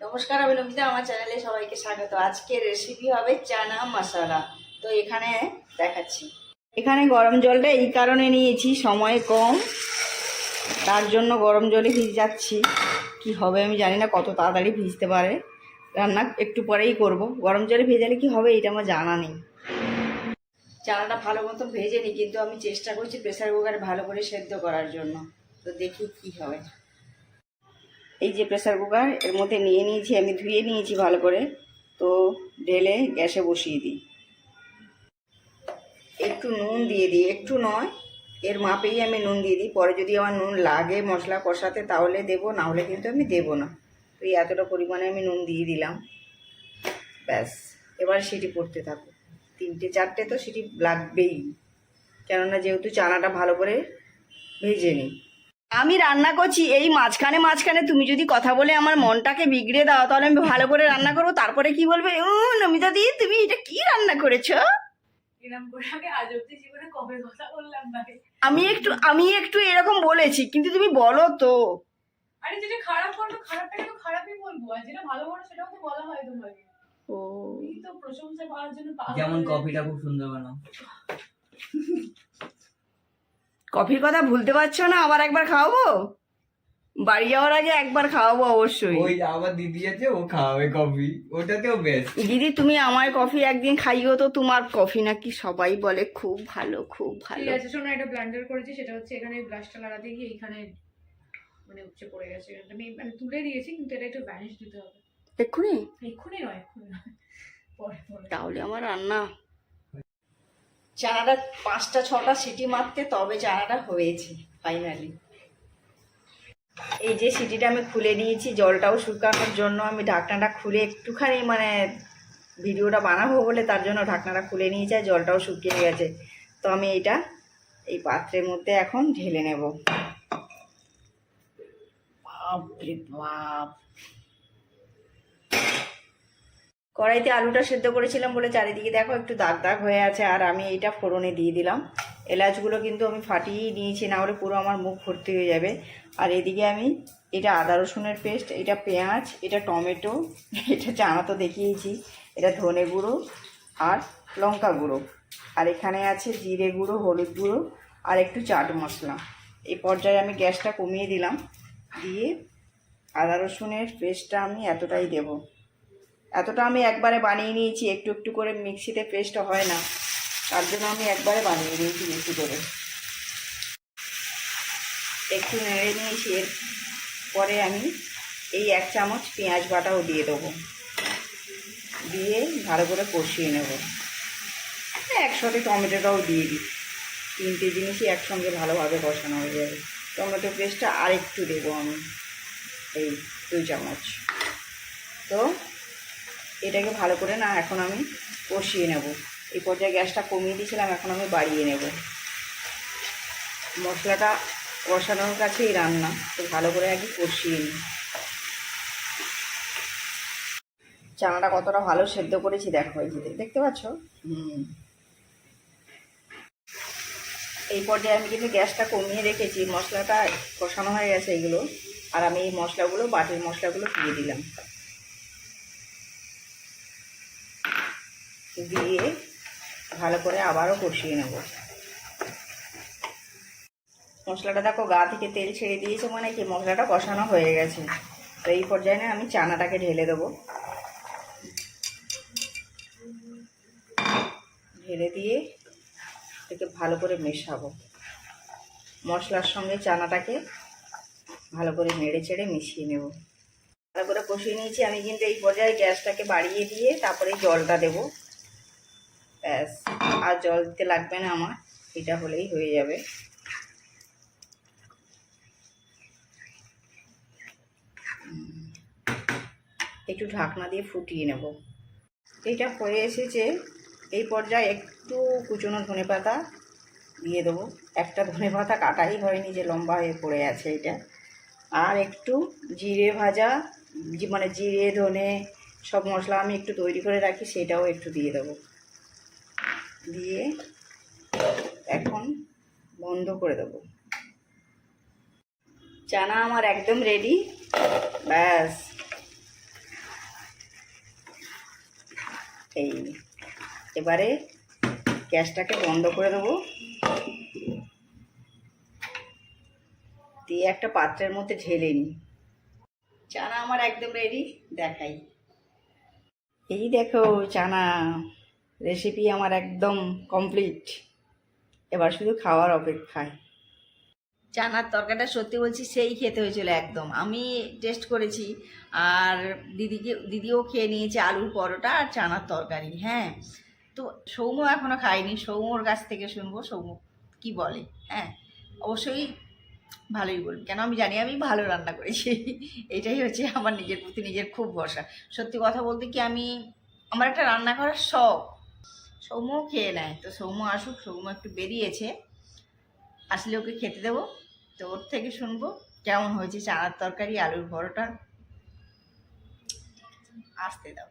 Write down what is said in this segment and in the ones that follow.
নমস্কার, আমি নমিতা। আমার চ্যানেলে সবাইকে স্বাগত। আজকের রেসিপি হবে চানা মশলা। তো এখানে দেখাচ্ছি। এখানে গরম জলটা এই কারণে নিয়েছি, সময় কম, তার জন্য গরম জলে ভিজাচ্ছি। কি হবে আমি জানি না, কত তাড়াতাড়ি ভিজতে পারে। রান্না একটু পরেই করব। গরম জলে ভেজালে কি হবে এটা আমার জানা নেই। চানাটা ভালো মতো ভেজে নিই, কিন্তু আমি চেষ্টা করছি প্রেসার কুকারে ভালো করে সেদ্ধ করার জন্য। তো দেখি কি হয়। এই যে প্রেসার কুকার, এর মধ্যে নিয়ে নিয়েছি, আমি ধুয়ে নিয়েছি ভালো করে। তো ঢেলে গ্যাসে বসিয়ে দিই। একটু নুন দিয়ে দিই, একটু নয়, এর মাপেই আমি নুন দিয়ে দিই। পরে যদি আমার নুন লাগে মশলা কষাতে তাহলে দেবো, না হলে কিন্তু আমি দেবো না। তো এই এতটা পরিমাণে আমি নুন দিয়ে দিলাম। ব্যাস, এবার সিটি পড়তে থাকো। 3-4টে তো সিটি লাগবেই, কেননা যেহেতু চানাটা ভালো করে ভেজে নিই। আমি রান্না করছি, এই মাঝখানে মাঝখানে তুমি যদি কথা বলে আমার মনটাকে বিগড়ে দাও, তাহলে আমি ভালো করে রান্না করবো। তারপরে কি বলবে, নমিতা দি তুমি এটা কি রান্না করেছো। আমি একটু এরকম বলেছি, কিন্তু তুমি বলো তো। আরে যেটা খারাপ করো খারাপটাকে তো খারাপই বলবো, আর যেটা ভালো করো সেটাও তো বলা হয় তোমাকে। ও, তুমি তো প্রশংসা করার জন্য পাগল। যেমন কফিটা খুব সুন্দর বানাও। কফির কথা ভুলতে পারছো না? আবার একবার খাওয়াবো, বাড়ি যাওয়ার আগে একবার খাওয়াবো অবশ্যই। ওই আমার দিদি আছে, ও খাওয়াবে কফি, ওটাতেও বেস্ট। দিদি তুমি আমার কফি একদিন খাইও তো। তোমার কফি নাকি সবাই বলে খুব ভালো, খুব ভালো। ঠিক আছে, শোনো, একটা ব্লেন্ডার করেছি, সেটা হচ্ছে এখানে ব্লাশটা লাগাতে গিয়ে এইখানে মানে উপচে পড়ে গেছে। আমি মানে তুলে দিয়েছি, কিন্তু এটা একটু ভ্যানিশ দিতে হবে। এক্ষুনি? এক্ষুনি নয়, পরে পরে। তাহলে আমার রান্না, চানাটা 5-6টা সিটি মারতে তবে চানাটা হয়েছে ফাইনালি। এই যে সিটিটা আমি খুলে নিয়েছি, জলটাও শুকানোর জন্য আমি ঢাকনাটা খুলে একটুখানি মানে ভিডিওটা বানাবো বলে তার জন্য ঢাকনাটা খুলে নিয়েছি, আর জলটাও শুকিয়ে গেছে। তো আমি এটা এই পাত্রের মধ্যে এখন ঢেলে নেব। বাপরে বাপ! কড়াইতে আলুটা সেদ্ধ করেছিলাম বলে চারিদিকে দেখো একটু দাগ দাগ হয়ে আছে। আর আমি এইটা ফোড়নে দিয়ে দিলাম। এলাচগুলো কিন্তু আমি ফাটিয়ে নিয়েছি, না হলে পুরো আমার মুখ ভর্তি হয়ে যাবে। আর এদিকে আমি এটা আদা রসুনের পেস্ট, এটা পেঁয়াজ, এটা টমেটো, এটা চানা তো দেখিয়েছি, এটা ধনে গুঁড়ো আর লঙ্কা গুঁড়ো, আর এখানে আছে জিরে গুঁড়ো, হলুদ গুঁড়ো আর একটু চাট মশলা। এই পর্যায়ে আমি গ্যাসটা কমিয়ে দিলাম। দিয়ে আদা রসুনের পেস্টটা আমি এতটাই দেব। এতটা আমি একবারে বানিয়ে নিয়েছি, একটু একটু করে মিক্সিতে পেস্ট হয় না, তার জন্য আমি একবারে বানিয়ে নিয়েছি বেশি করে। একটু নেড়ে নিয়েছি। এরপরে আমি এই 1 চামচ পেঁয়াজ বাটাও দিয়ে দেবো, দিয়ে ভালো করে কষিয়ে নেব। একসাথে টমেটোটাও দিয়ে দিই, 3টে জিনিসই একসঙ্গে ভালোভাবে কষানো হয়ে যাবে। টমেটো পেস্টটা আর একটু দেবো আমি, এই 2 চামচ। তো এটাকে ভালো করে না এখন আমি কষিয়ে নেব। এই পর্যায়ে গ্যাসটা কমিয়ে দিয়েছিলাম, এখন আমি বাড়িয়ে নেব। মশলাটা কষানোর কাছেই রান্না, তো ভালো করে আগে কষিয়ে নিই। চানাটা কতটা ভালো সেদ্ধ করেছি দেখো, এই যে দেখতে পাচ্ছ। এই পর্যায়ে আমি কিন্তু গ্যাসটা কমিয়ে রেখেছি, মশলাটা কষানো হয়ে গেছে এগুলো। আর আমি এই মশলাগুলো, বাটির মশলাগুলো দিয়ে দিলাম, দিয়ে ভালো করে আবারও কষিয়ে নেব। মশলাটা দেখো গা থেকে তেল ছেড়ে দিয়েছে, মানে কি মশলাটা কষানো হয়ে গেছে। তো এই পর্যায়ে না আমি চানাটাকে ঢেলে দেবো। ঢেলে দিয়ে এটাকে ভালো করে মেশাবো। মশলার সঙ্গে চানাটাকে ভালো করে নেড়ে চেড়ে মিশিয়ে নেব। ভালো করে কষিয়ে নিয়েছি আমি, কিন্তু এই পর্যায়ে গ্যাসটাকে বাড়িয়ে দিয়ে তারপরে জলটা দেবো। ব্যাস, আর জল দিতে লাগবে না আমার, এটা হলেই হয়ে যাবে। একটু ঢাকনা দিয়ে ফুটিয়ে নেব। এইটা হয়ে এসেছে। এই পর্যায়ে একটু কুচনো ধনেপাতা দিয়ে দেবো। একটা ধনেপাতা কাটাই হয়নি, যে লম্বা হয়ে পড়ে আছে এটা। আর একটু জিরে ভাজা, মানে জিরে ধনে সব মশলা আমি একটু তৈরি করে রাখি, সেটাও একটু দিয়ে দেবো। দিয়ে এখন বন্ধ করে দেবো। চানা আমার একদম রেডি। ব্যাস, এই এবারে গ্যাসটাকে বন্ধ করে দেবো, দিয়ে একটা পাত্রের মধ্যে ঢেলে নিই। চানা আমার একদম রেডি, দেখাই। এই দেখো চানা রেসিপি আমার একদম কমপ্লিট, এবার শুধু খাওয়ার অপেক্ষায়। চানার তরকারিটা সত্যি বলছি সেই খেতে হয়েছিল একদম। আমি টেস্ট করেছি আর দিদিও খেয়ে নিয়েছে আলুর পরোটা আর চানার তরকারি। হ্যাঁ, তো সৌম্য এখনও খায়নি, সৌম্যর কাছ থেকে শুনবো সৌম্য কি বলে। হ্যাঁ, অবশ্যই ভালোই বলবি, কেন আমি জানি আমি ভালো রান্না করেছি। এটাই হচ্ছে আমার নিজের প্রতি নিজের খুব ভরসা। সত্যি কথা বলতে কি, আমার একটা রান্না করার শখ। সৌম্যও খেয়ে নেয়, তো সৌম্য আসুক, সৌম্য একটু বেরিয়েছে, আসলে ওকে খেতে দেবো, তো ওর থেকে শুনবো কেমন হয়েছে চানার তরকারি আলুর পরোটা। আসতে দাও।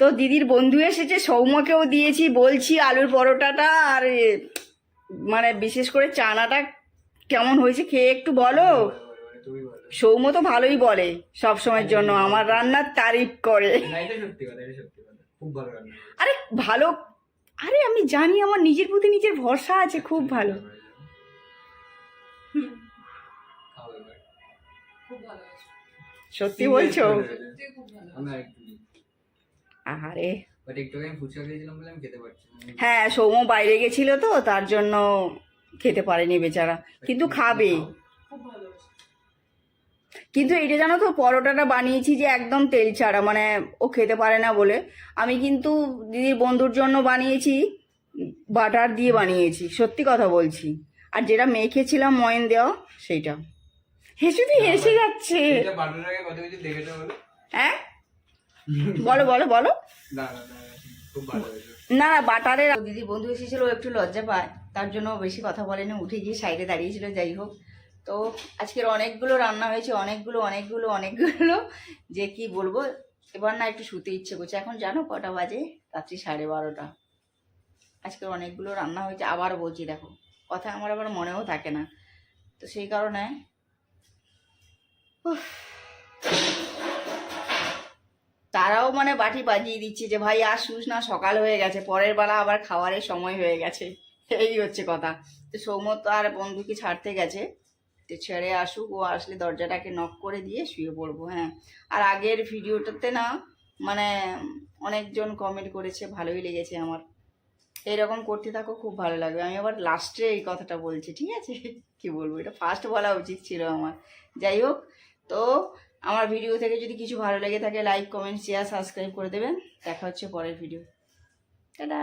তো দিদির বন্ধু এসেছে, সৌম্যকেও দিয়েছি, বলছি আলুর পরোটাটা আর মানে বিশেষ করে চানাটা কেমন হয়েছে খেয়ে একটু বলো। তুমি বলো। সৌম্য তো ভালোই বলে সব সময়ের জন্য, আমার রান্নার তারিফ করে। না, এটা সত্যি কথা, এটা সত্যি কথা, খুব ভালো রান্না করেছো। আরে ভালো, আরে আমি জানি আমার নিজের প্রতি নিজের ভরসা আছে, খুব ভালো। খাও এবার। খুব ভালো হয়েছে, সত্যি বলছো? সত্যি খুব ভালো আমি হয়েছে। আরেকটু দিই। আরে বাট একটু আমি ফুচকা খেয়েছিলাম বলে আমি খেতে পারছি না। হ্যাঁ, সৌম্য বাইরে গেছিল তো তার জন্য খেতে পারেনি বেচারা, কিন্তু খাবে। খুব ভালো হয়েছে। কিন্তু এটা জানো তো, পরোটাটা বানিয়েছি যে একদম তেল ছাড়া, মানে ও খেতে পারে না বলে। আমি কিন্তু দিদির বন্ধুর জন্য বানিয়েছি, বাটার দিয়ে বানিয়েছি, সত্যি কথা বলছি। আর যেটা মেখেছিলাম ময়ন দেওয়া, সেইটা। হেসে হেসে যাচ্ছে। এটা বানানোর আগে কত কিছু দেখেছো বলো? হ্যাঁ, বলো বলো বলো। না না না, খুব ভালো হয়েছে। না না, বাটারের দিদির বন্ধু এসেছিল, ও একটু লজ্জা পায়, তার জন্য বেশি কথা বলেনি, উঠে গিয়ে সাইডে দাঁড়িয়েছিল। যাই হোক, তো আজকের অনেকগুলো রান্না হয়েছে, অনেকগুলো যে কি বলবো। এবার না একটু শুতে ইচ্ছে করছে। এখন জানো কটা বাজে? রাত্রি 12:30। আজকের অনেকগুলো রান্না হয়েছে, আবার বলছি দেখো, কথা আমার আবার মনেও থাকে না, তো সেই কারণে তারাও মানে বাটি বাজিয়ে দিচ্ছে যে ভাই আসুস না, সকাল হয়ে গেছে, পরের বেলা আবার খাওয়ারের সময় হয়ে গেছে। এই হচ্ছে কথা। তো সৌম্য তো আর বন্ধুকে ছাড়তে গেছে, তো ছেড়ে আসুক, ও আসলে দরজাটাকে নক করে দিয়ে শুয়ে পড়বো। হ্যাঁ, আর আগের ভিডিওটাতে না মানে অনেকজন কমেন্ট করেছে, ভালোই লেগেছে আমার। এরকম করতে থাকো, খুব ভালো লাগবে। আমি আবার লাস্টে এই কথাটা বলছি, ঠিক আছে? কি বলবো, এটা ফার্স্ট বলা উচিত ছিল আমার। যাই হোক, তো আমার ভিডিও থেকে যদি কিছু ভালো লেগে থাকে লাইক কমেন্ট শেয়ার সাবস্ক্রাইব করে দেবেন। দেখা হচ্ছে পরের ভিডিও। টাটা।